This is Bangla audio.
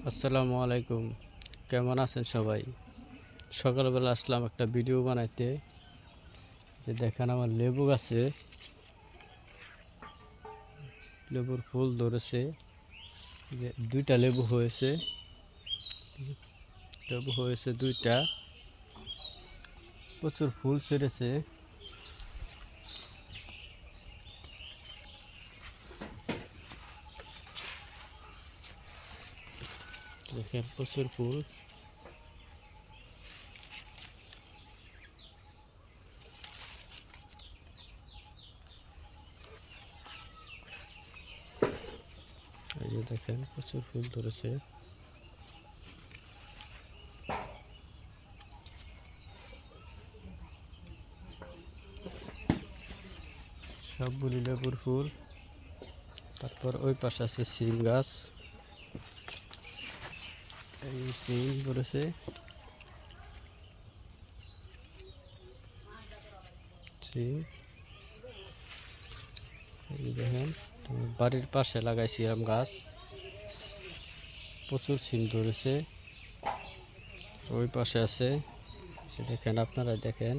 আসসালামু আলাইকুম। কেমন আছেন সবাই? সকালবেলা আসলাম একটা ভিডিও বানাইতে। যে দেখেন আমার লেবু গাছে লেবুর ফুল ধরেছে। যে দুইটা লেবু হয়েছে দুইটা, প্রচুর ফুল ছেড়েছে। দেখেন প্রচুর ফুল। এই যে দেখেন প্রচুর ফুল ধরেছে। সবগুলি লেবুর ফুল। তারপর ওই পাশে আছে সিম গাছ। এই সিম ধরেছে। সিম এই দেখেন, বাড়ির পাশে লাগাইছিলাম গাছ, প্রচুর সিম ধরেছে। ওই পাশে আছে, সে দেখেন, আপনারা দেখেন।